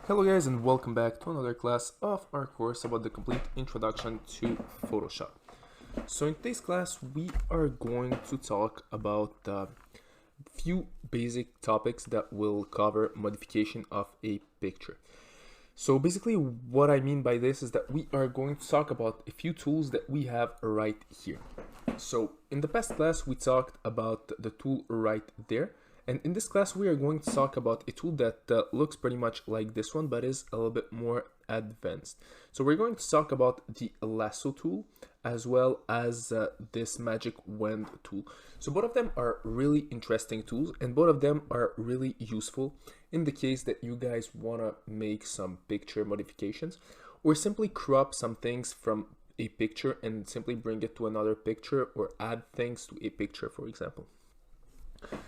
Hello guys, and welcome back to another class of our course about the complete introduction to Photoshop. So in today's class we are going to talk about a few basic topics that will cover modification of a picture. So basically what I mean by this is that we are going to talk about a few tools that we have right here. So in the past class we talked about the tool right there. And in this class, we are going to talk about a tool that looks pretty much like this one, but is a little bit more advanced. So we're going to talk about the lasso tool as well as this magic wand tool. So both of them are really interesting tools, and both of them are really useful in the case that you guys want to make some picture modifications or simply crop some things from a picture and simply bring it to another picture or add things to a picture, for example.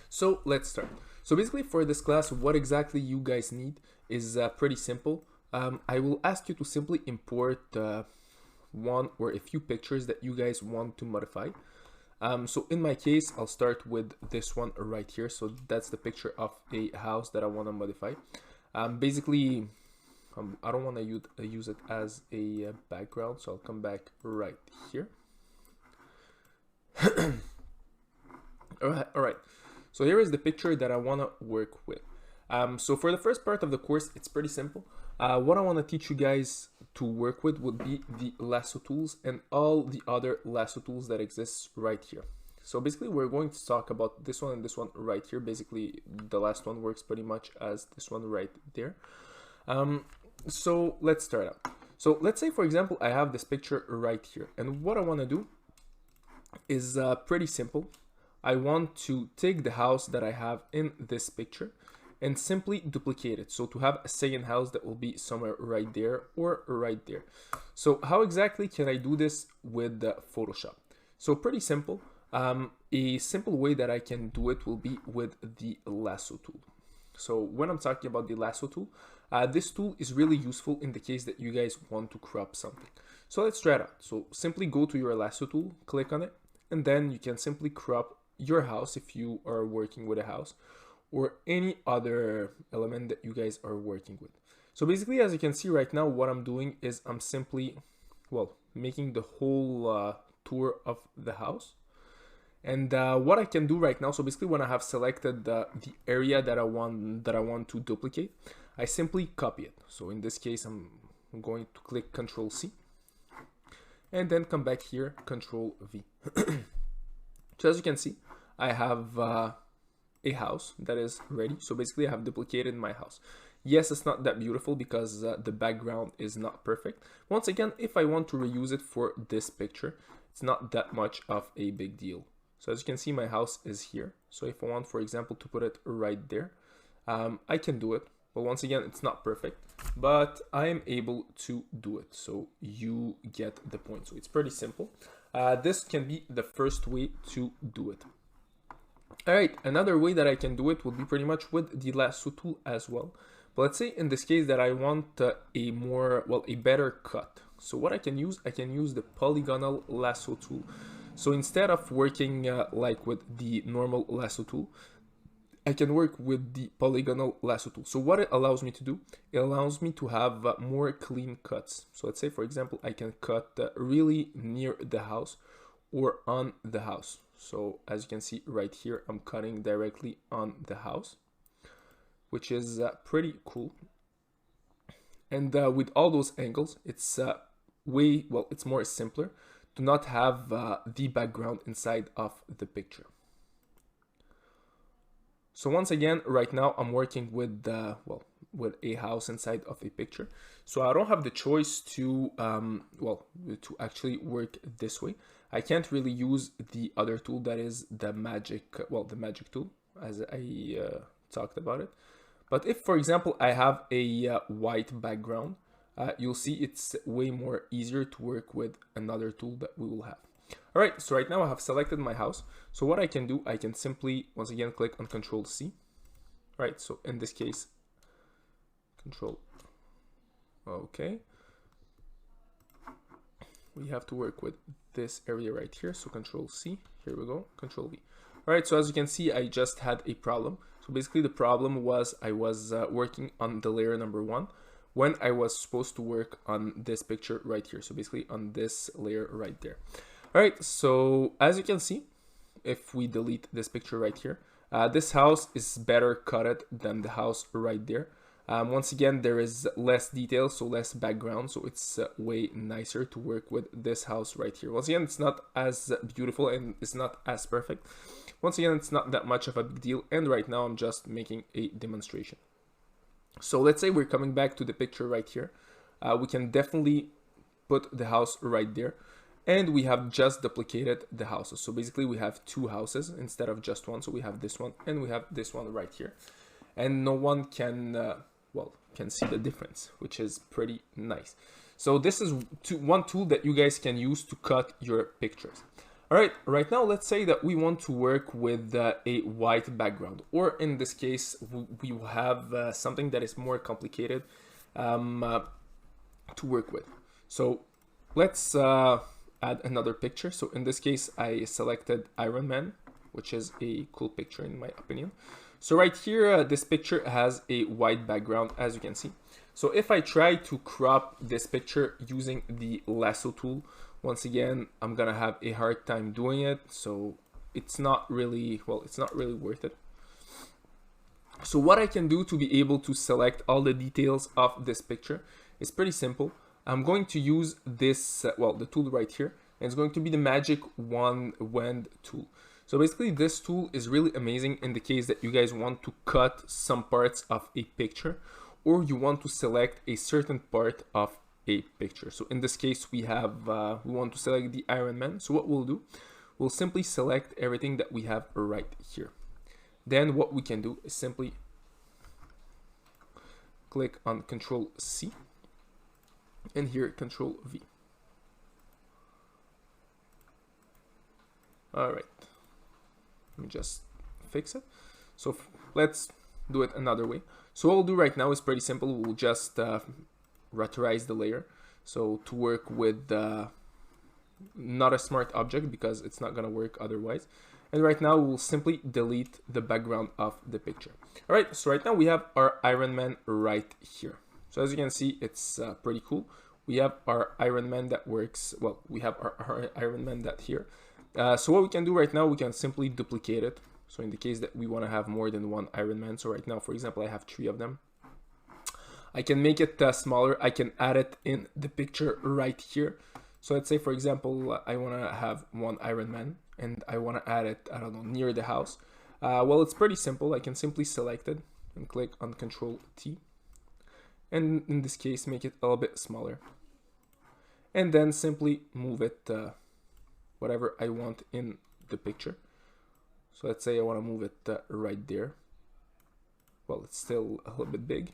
So let's start. So basically for this class, what exactly you guys need is pretty simple. I will ask you to simply import one or a few pictures that you guys want to modify. So in my case, I'll start with this one right here. So that's the picture of a house that I want to modify. Basically, I don't want to use it as a background, so I'll come back right here. All right. So here is the picture that I want to work with. So for the first part of the course, it's pretty simple. What I want to teach you guys to work with would be the lasso tools and all the other lasso tools that exist right here. So basically, we're going to talk about this one and this one right here. Basically, the last one works pretty much as this one right there. So let's start out. So let's say, for example, I have this picture right here. And what I want to do is pretty simple. I want to take the house that I have in this picture and simply duplicate it. So to have a second house that will be somewhere right there or right there. So how exactly can I do this with Photoshop? So pretty simple. A simple way that I can do it will be with the lasso tool. So when I'm talking about the lasso tool, this tool is really useful in the case that you guys want to crop something. So let's try it out. So simply go to your lasso tool, click on it, and then you can simply crop your house if you are working with a house or any other element that you guys are working with. So basically, as you can see right now, what I'm doing is I'm simply, making the whole tour of the house. And what I can do right now, so basically when I have selected the area that I want to duplicate, I simply copy it. So in this case, I'm going to click Ctrl C and then come back here, Ctrl V. So as you can see, I have a house that is ready. So basically I have duplicated my house. Yes, it's not that beautiful because the background is not perfect. Once again, if I want to reuse it for this picture, it's not that much of a big deal. So as you can see, my house is here. So if I want, for example, to put it right there, I can do it. But once again, it's not perfect, but I am able to do it. So you get the point. So it's pretty simple. This can be the first way to do it. All right, another way that I can do it would be pretty much with the lasso tool as well. But let's say in this case that I want a better cut. So what I can use the polygonal lasso tool. So instead of working like with the normal lasso tool, I can work with the polygonal lasso tool. So what it allows me to do, it allows me to have more clean cuts. So let's say, for example, I can cut really near the house or on the house. So as you can see right here, I'm cutting directly on the house, which is pretty cool. And with all those angles, it's it's more simpler to not have the background inside of the picture. So once again, right now I'm working with with a house inside of a picture. So I don't have the choice to to actually work this way. I can't really use the other tool that is the magic tool, as I talked about it. But if, for example, I have a white background, you'll see it's way more easier to work with another tool that we will have. All right, so right now I have selected my house. So what I can do, I can simply, once again, click on Ctrl C. All right, so in this case, Control, okay. We have to work with this area right here. So Ctrl C, here we go, Ctrl V. All right, so as you can see, I just had a problem So basically the problem was I was working on the layer number 1 when I was supposed to work on this picture right here. So basically on this layer right there. All right, so as you can see, if we delete this picture right here, this house is better cutted than the house right there. Once again, there is less detail, so less background, so it's way nicer to work with this house right here. Once again, it's not as beautiful and it's not as perfect. Once again, it's not that much of a big deal, and right now I'm just making a demonstration. So let's say we're coming back to the picture right here. We can definitely put the house right there, and we have just duplicated the houses. So basically we have 2 houses instead of just 1. So we have this one and we have this one right here, and no one can can see the difference, which is pretty nice. So this is one tool that you guys can use to cut your pictures. All right, right now let's say that we want to work with a white background, or in this case we will have something that is more complicated to work with. So let's add another picture. So in this case I selected Iron Man, which is a cool picture in my opinion. So right here, this picture has a white background, as you can see. So if I try to crop this picture using the lasso tool, once again, I'm gonna have a hard time doing it. So it's not really, it's not really worth it. So what I can do to be able to select all the details of this picture is pretty simple. I'm going to use this, the tool right here, and it's going to be the magic wand tool. So basically this tool is really amazing in the case that you guys want to cut some parts of a picture, or you want to select a certain part of a picture. So in this case we have, we want to select the Iron Man. So what we'll do, we'll simply select everything that we have right here. Then what we can do is simply click on Control C and here Control V. All right. Let me just fix it. So let's do it another way. So what we'll do right now is pretty simple. We'll just rasterize the layer. So to work with not a smart object, because it's not gonna work otherwise. And right now we'll simply delete the background of the picture. All right, so right now we have our Iron Man right here. So as you can see, it's pretty cool. We have our Iron Man that works, we have our Iron Man that here. So what we can do right now, we can simply duplicate it. So in the case that we want to have more than one Iron Man, so right now, for example, I have 3 of them. I can make it smaller. I can add it in the picture right here. So let's say, for example, I want to have 1 Iron Man and I want to add it, I don't know, near the house. Well, it's pretty simple. I can simply select it and click on Control T. And in this case, make it a little bit smaller. And then simply move it whatever I want in the picture. So let's say I want to move it right there. Well, it's still a little bit big.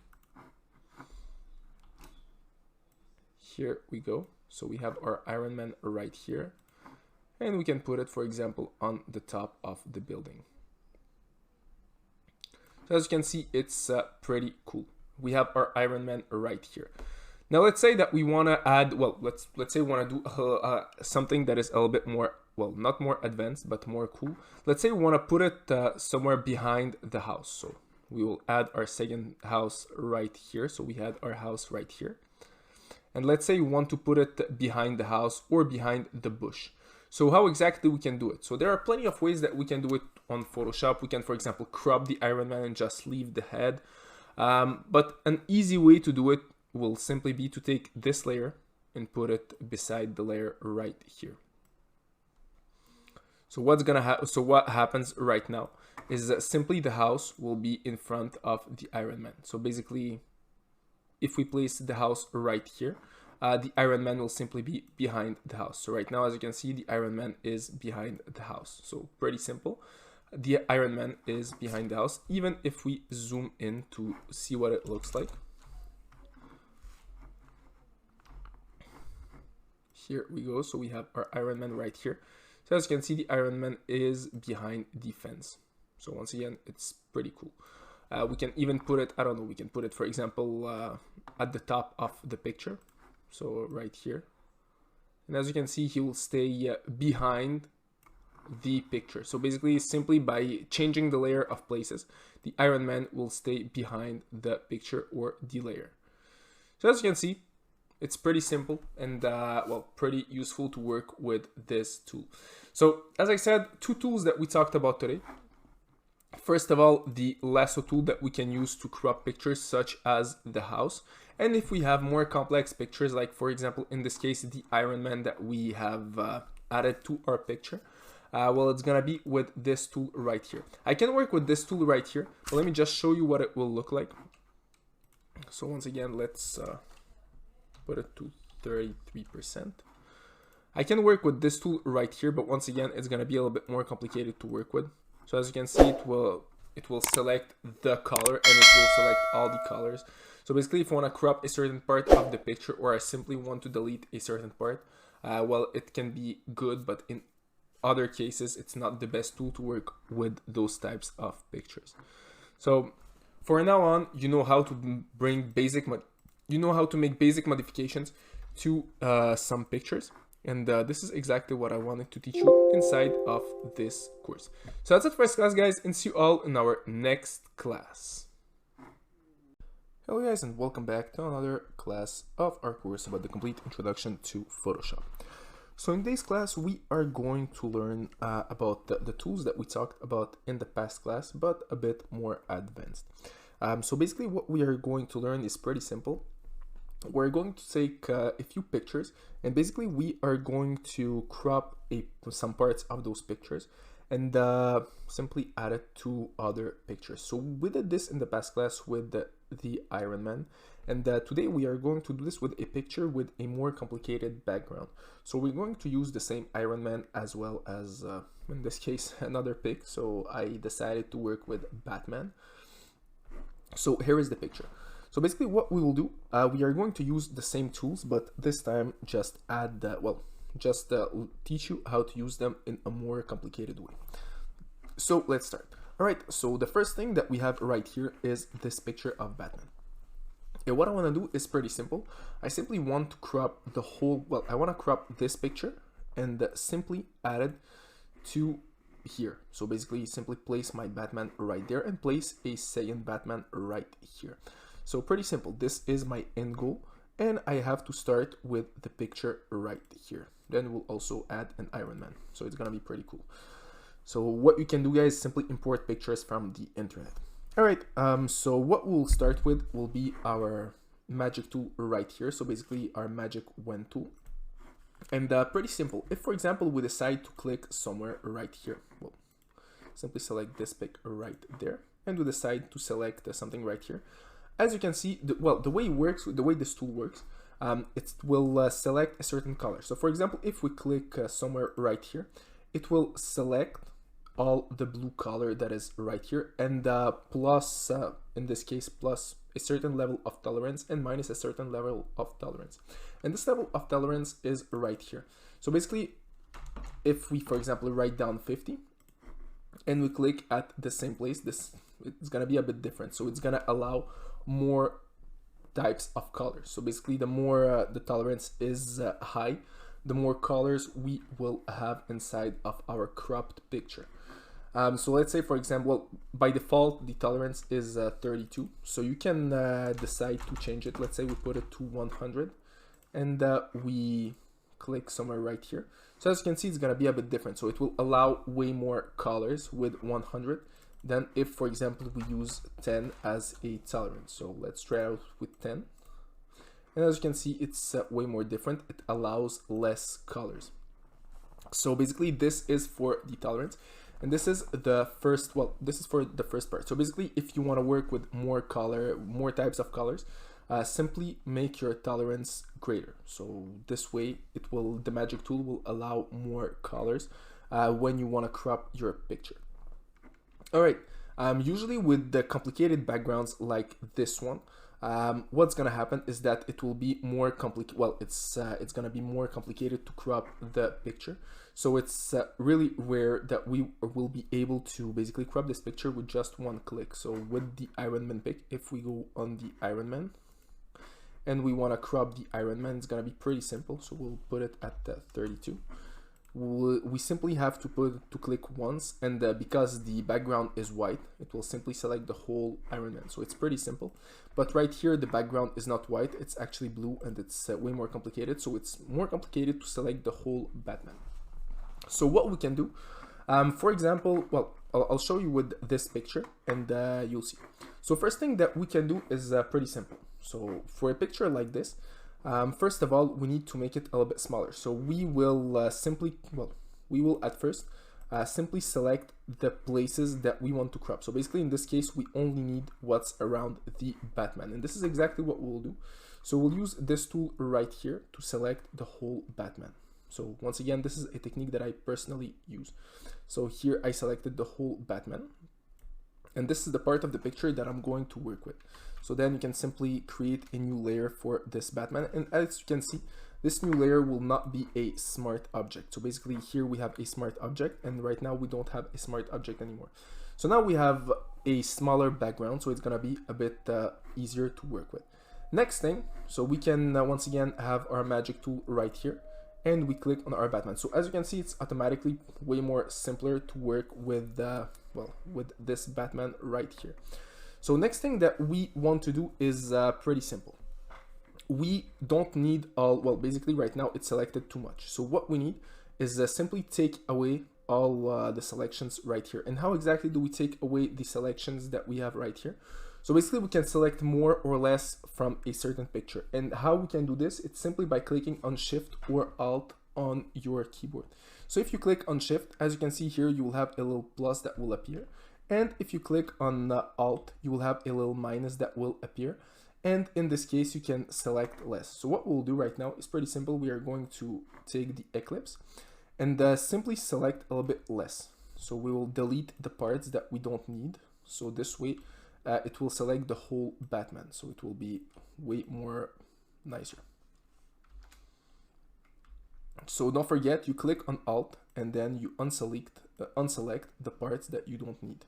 Here we go. So we have our Iron Man right here. And we can put it, for example, on the top of the building. So as you can see, it's pretty cool. We have our Iron Man right here. Now let's say that we want to add, let's say we want to do something that is a little bit more, not more advanced, but more cool. Let's say we want to put it somewhere behind the house. So we will add our second house right here. So we had our house right here. And let's say we want to put it behind the house or behind the bush. So how exactly we can do it? So there are plenty of ways that we can do it on Photoshop. We can, for example, crop the Iron Man and just leave the head. But an easy way to do it will simply be to take this layer and put it beside the layer right here. So what happens right now is that simply the house will be in front of the Iron Man. So basically, if we place the house right here, the Iron Man will simply be behind the house. So right now, as you can see, the Iron Man is behind the house. So pretty simple. The Iron Man is behind the house, even if we zoom in to see what it looks like. Here we go. So we have our Iron Man right here. So as you can see, the Iron Man is behind the fence. So once again, it's pretty cool. We can even put it, I don't know, we can put it, for example, at the top of the picture. So right here. And as you can see, he will stay behind the picture. So basically, simply by changing the layer of places, the Iron Man will stay behind the picture or the layer. So as you can see, it's pretty simple and well, pretty useful to work with this tool. So as I said, two tools that we talked about today. First of all, the lasso tool that we can use to crop pictures such as the house. And if we have more complex pictures, like for example, in this case, the Iron Man that we have added to our picture, well, it's gonna be with this tool right here. I can work with this tool right here, but let me just show you what it will look like. So once again, let's put it to 33%. I can work with this tool right here, but once again, it's gonna be a little bit more complicated to work with. So as you can see, it will select the color and it will select all the colors. So basically, if I want to crop a certain part of the picture, or I simply want to delete a certain part, well, it can be good, but in other cases, it's not the best tool to work with those types of pictures. So for now on, you know how to bring make basic modifications to some pictures. And this is exactly what I wanted to teach you inside of this course. So that's it for this class, guys, and see you all in our next class. Hello guys, and welcome back to another class of our course about the complete introduction to Photoshop. So in today's class, we are going to learn about the tools that we talked about in the past class, but a bit more advanced. So basically what we are going to learn is pretty simple. We're going to take a few pictures, and basically we are going to crop some parts of those pictures and simply add it to other pictures. So we did this in the past class with the Iron Man, and today we are going to do this with a picture with a more complicated background. So we're going to use the same Iron Man as well as, in this case, another pic. So I decided to work with Batman. So here is the picture. So basically what we will do, we are going to use the same tools, but this time just add teach you how to use them in a more complicated way. So let's start. All right, so the first thing that we have right here is this picture of Batman. And what I want to do is pretty simple. I simply want to crop the whole, well, I want to crop this picture and simply add it to here. So basically simply place my Batman right there and place a second Batman right here. So pretty simple. This is my end goal, and I have to start with the picture right here. Then we'll also add an Iron Man. So it's gonna be pretty cool. So what you can do, guys, simply import pictures from the internet. All right, so what we'll start with will be our magic tool right here. So basically our magic wand tool. And pretty simple. If, for example, we decide to click somewhere right here, well, simply select this pic right there, and we decide to select something right here. As you can see, the way this tool works, it will select a certain color. So for example, if we click somewhere right here, it will select all the blue color that is right here, and plus, in this case, plus a certain level of tolerance and minus a certain level of tolerance. And this level of tolerance is right here. So basically, if we, for example, write down 50 and we click at the same place, it's gonna be a bit different. So it's gonna allow more types of colors. So basically, the more the tolerance is high, the more colors we will have inside of our cropped picture. So let's say, for example, by default the tolerance is 32, so you can decide to change it. Let's say we put it to 100, and we click somewhere right here. So as you can see, it's gonna be a bit different. So it will allow way more colors with 100 than if, for example, we use 10 as a tolerance. So let's try out with 10. And as you can see, it's way more different. It allows less colors. So basically, this is for the tolerance. And this is the first, well, this is for the first part. So basically, if you want to work with more color, more types of colors, simply make your tolerance greater. So this way, the magic tool will allow more colors when you want to crop your picture. All right, usually with the complicated backgrounds like this one, what's gonna happen is that it will be more complicated. Well, it's gonna be more complicated to crop the picture. So it's really rare that we will be able to basically crop this picture with just one click. So with the Iron Man pic, if we go on the Iron Man and we want to crop the Iron Man, it's gonna be pretty simple. So we'll put it at 32. we simply have to click once, and because the background is white, it will simply select the whole Iron Man. So it's pretty simple. But right here, the background is not white, it's actually blue, and it's way more complicated. So it's more complicated to select the whole Batman. So what we can do, for example, well, I'll show you with this picture, and you'll see. So first thing that we can do is pretty simple. So for a picture like this, first of all, we need to make it a little bit smaller. So we will we will at first simply select the places that we want to crop. So basically in this case, we only need what's around the Batman. And this is exactly what we'll do. So we'll use this tool right here to select the whole Batman. So once again, this is a technique that I personally use. So here I selected the whole Batman. And this is the part of the picture that I'm going to work with. So then you can simply create a new layer for this Batman. And as you can see, this new layer will not be a smart object. So basically here we have a smart object, and right now we don't have a smart object anymore. So now we have a smaller background, so it's gonna be a bit easier to work with. Next thing, so we can once again have our magic tool right here, and we click on our Batman. So as you can see, it's automatically way more simpler to work with with this Batman right here. So next thing that we want to do is pretty simple. We don't need all, well, basically right now it's selected too much. So what we need is simply take away all the selections right here. And how exactly do we take away the selections that we have right here? So basically we can select more or less from a certain picture. And how we can do this, it's simply by clicking on Shift or Alt on your keyboard. So if you click on Shift, as you can see here, you will have a little plus that will appear. And if you click on Alt, you will have a little minus that will appear. And in this case, you can select less. So what we'll do right now is pretty simple. We are going to take the ellipse and simply select a little bit less. So we will delete the parts that we don't need. So this way, it will select the whole Batman. So it will be way more nicer. So don't forget, you click on Alt and then you unselect the parts that you don't need.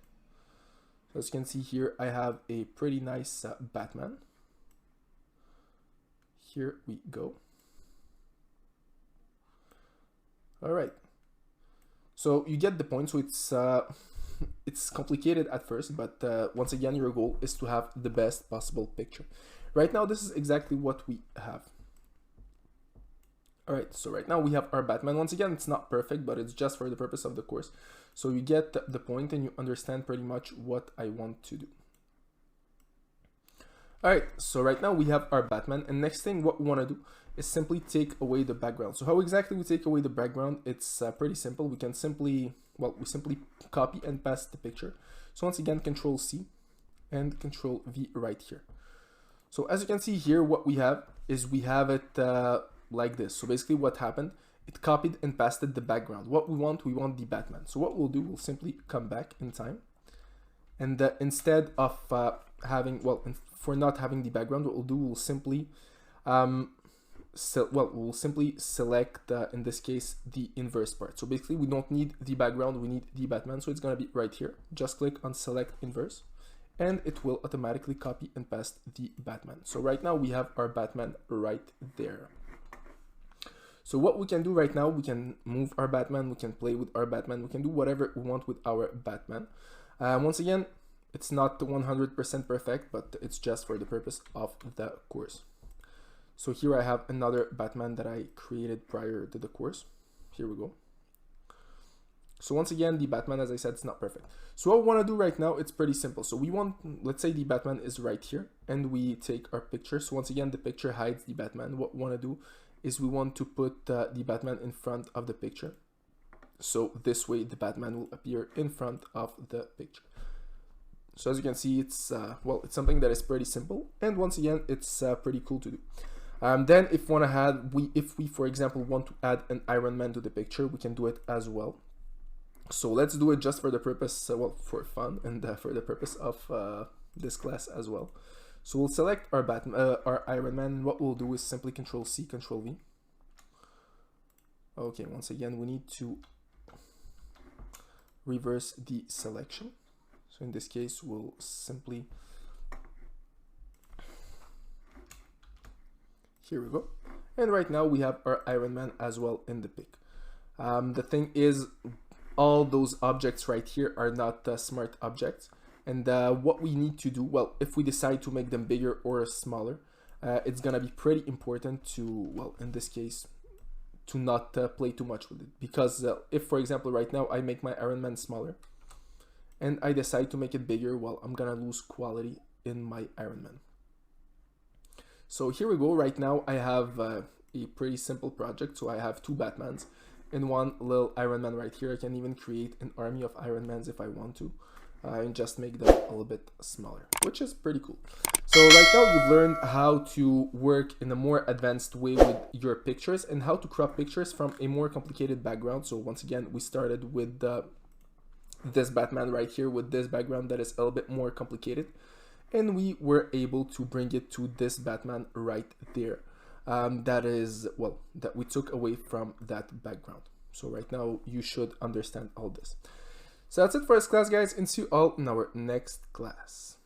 So as you can see here, I have a pretty nice Batman. Here we go. All right. So you get the point. So it's complicated at first, but once again, your goal is to have the best possible picture. Right now, this is exactly what we have. All right, so right now we have our Batman. Once again, it's not perfect, but it's just for the purpose of the course. So you get the point and you understand pretty much what I want to do. All right, so right now we have our Batman, and next thing what we want to do is simply take away the background. So how exactly we take away the background? It's pretty simple. We can simply, we simply copy and paste the picture. So once again, Control C and Control V right here. So as you can see here, what we have is we have it like this. So basically what happened, it copied and pasted the background. What we want the Batman. So what we'll do, we'll simply come back in time. And instead of for not having the background, what we'll do, we'll simply we'll simply select in this case the inverse part. So basically we don't need the background, we need the Batman. So it's gonna be right here. Just click on select inverse and it will automatically copy and paste the Batman. So right now we have our Batman right there. So what we can do right now, we can move our Batman, we can play with our Batman, we can do whatever we want with our Batman. Once again, it's not 100% perfect, but it's just for the purpose of the course. So here I have another Batman that I created prior to the course. Here we go. So once again, the Batman, as I said, it's not perfect. So what we want to do right now, it's pretty simple. So we want, let's say the Batman is right here and we take our picture. So once again, the picture hides the Batman. What we want to do is we want to put the Batman in front of the picture. So this way the Batman will appear in front of the picture. So as you can see, it's it's something that is pretty simple, and once again, it's pretty cool to do. Then if we for example want to add an Iron Man to the picture, we can do it as well. So let's do it just for the purpose, for fun and for the purpose of this class as well. So we'll select our our Iron Man. What we'll do is simply Control C, Control V. Okay, once again, we need to reverse the selection. So in this case, we'll simply, here we go. And right now we have our Iron Man as well in the pic. The thing is, all those objects right here are not smart objects. And what we need to do, well, if we decide to make them bigger or smaller, it's gonna be pretty important to, well, in this case, to not play too much with it. Because if, for example, right now I make my Iron Man smaller and I decide to make it bigger, well, I'm gonna lose quality in my Iron Man. So here we go. Right now I have a pretty simple project. So I have two Batmans and one little Iron Man right here. I can even create an army of Iron Mans if I want to, and just make them a little bit smaller, which is pretty cool. So right now you've learned how to work in a more advanced way with your pictures and how to crop pictures from a more complicated background. So once again, we started with this Batman right here with this background that is a little bit more complicated, and we were able to bring it to this Batman right there. That is, well, that we took away from that background. So right now you should understand all this. So that's it for this class, guys, and see you all in our next class.